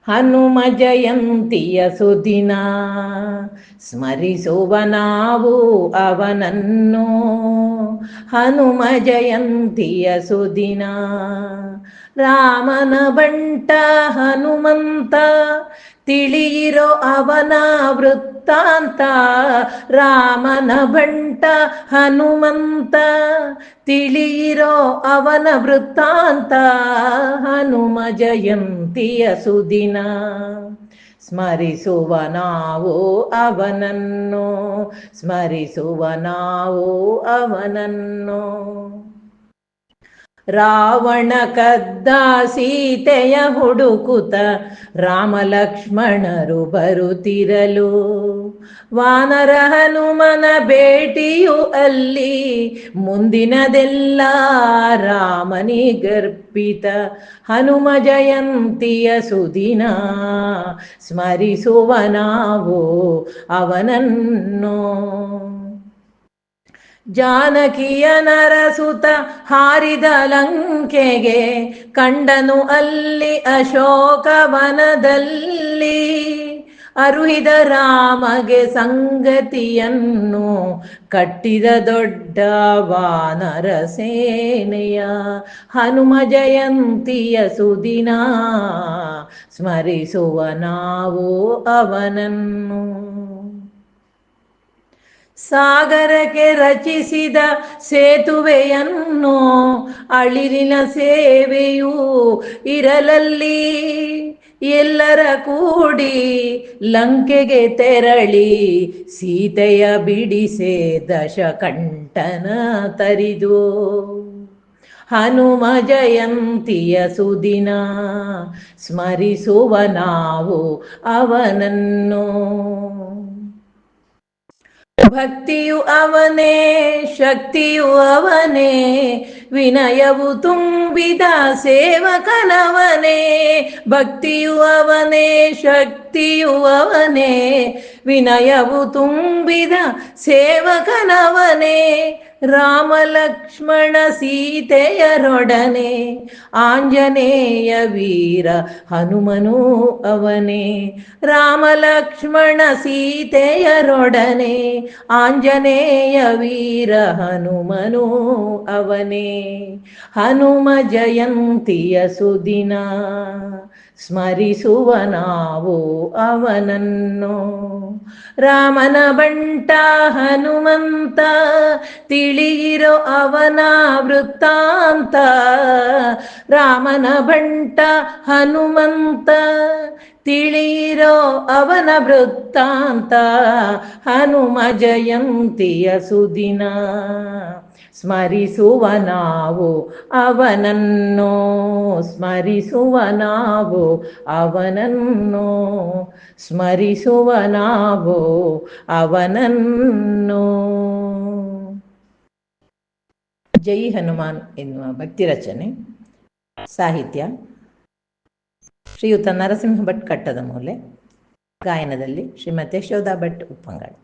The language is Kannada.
ಹನುಮ ಜಯಂತಿಯ ಸುದಿನ ಸ್ಮರಿಸುವ ನಾವು ಅವನನ್ನು. ಹನುಮ ಜಯಂತಿಯ ಸುದಿನ ರಾಮನ ಬಂಟ ಹನುಮಂತ, ತಿಳಿಯಿರೋ ಅವನ ವೃತ್ತಾಂತ. ರಾಮನ ಬಂಟ ಹನುಮಂತ, ತಿಳಿಯಿರೋ ಅವನ ವೃತ್ತಾಂತ. ಹನುಮ ಜಯಂತಿಯ ಸುದಿನ ಸ್ಮರಿಸುವ ನಾವು ಅವನನ್ನು, ಸ್ಮರಿಸುವ ನಾವು ಅವನನ್ನು. ರಾವಣ ಕದ್ದ ಸೀತೆಯ ಹುಡುಕುತ ರಾಮ ಲಕ್ಷ್ಮಣರು ಬರುತ್ತಿರಲು, ವಾನರ ಹನುಮನ ಭೇಟಿಯು ಅಲ್ಲಿ ಮುಂದಿನದೆಲ್ಲ ರಾಮನಿಗರ್ಪಿತ. ಹನುಮ ಜಯಂತಿಯ ಸುದಿನ ಸ್ಮರಿಸುವ ನಾವು ಅವನನ್ನು. ಜಾನಕಿಯ ನರಸುತ ಹಾರಿದ ಲಂಕೆಗೆ, ಕಂಡನು ಅಲ್ಲಿ ಅಶೋಕವನದಲ್ಲಿ. ಅರುಹಿದ ರಾಮಗೆ ಸಂಗತಿಯನ್ನು, ಕಟ್ಟಿದ ದೊಡ್ಡ ವಾನರ ಸೇನೆಯ. ಹನುಮ ಜಯಂತಿಯ ಸುದಿನ ಸ್ಮರಿಸುವ ನಾವು ಅವನನ್ನು. ಸಾಗರಕ್ಕೆ ರಚಿಸಿದ ಸೇತುವೆಯನ್ನು, ಅಳಿರಿನ ಸೇವೆಯೂ ಇರಲಲ್ಲಿ. ಎಲ್ಲರ ಕೂಡಿ ಲಂಕೆಗೆ ತೆರಳಿ, ಸೀತೆಯ ಬಿಡಿಸೆ ದಶಕಂಠನ ತರಿದು. ಹನುಮ ಜಯಂತಿಯ ಸುದಿನ ಸ್ಮರಿಸುವ ನಾವು ಅವನನ್ನು. ಭಕ್ತಿಯು ಅವನೇ ಶಕ್ತಿಯು ಅವನೇ, ವಿನಯವು ತುಂಬಿದ ಸೇವಕನವನೇ. ಭಕ್ತಿಯು ಅವನೇ ಶಕ್ತಿಯು ಅವನೇ, ವಿನಯವು ತುಂಬಿದ ಸೇವಕನವನೇ. ರಾಮ ಲಕ್ಷ್ಮಣ ಸೀತೆಯರೊಡನೆ, ಆಂಜನೇಯ ವೀರ ಹನುಮನೂ ಅವನೇ. ರಾಮ ಲಕ್ಷ್ಮಣ ಸೀತೆಯರೊಡನೆ, ಆಂಜನೇಯ ವೀರ ಹನುಮನೂ ಅವನೇ. ಹನುಮ ಜಯಂತಿಯ ಸುದಿನ ಸ್ಮರಿಸುವ ನಾವು ಅವನನ್ನು. ರಾಮನ ಬಂಟ ಹನುಮಂತ, ತಿಳಿಯಿರೋ ಅವನ ವೃತ್ತಾಂತ. ರಾಮನ ಬಂಟ ಹನುಮಂತ, ತಿಳಿಯಿರೋ ಅವನ ವೃತ್ತಾಂತ. ಹನುಮ ಜಯಂತಿಯ ಸುದಿನ ಸ್ಮರಿಸುವ ನಾವು ಅವನನ್ನು, ಸ್ಮರಿಸುವ ನಾವು ಅವನನ್ನು, ಸ್ಮರಿಸುವ ನಾವು ಅವನನ್ನು. ಜೈ ಹನುಮಾನ್ ಎನ್ನುವ ಭಕ್ತಿ ರಚನೆ. ಸಾಹಿತ್ಯ ಶ್ರೀಯುತ ನರಸಿಂಹ ಭಟ್ ಕಟ್ಟದ ಮೂಲೆ. ಗಾಯನದಲ್ಲಿ ಶ್ರೀಮತಿ ಯಶೋಧಾ ಭಟ್ ಉಪ್ಪಂಗಾಡ್.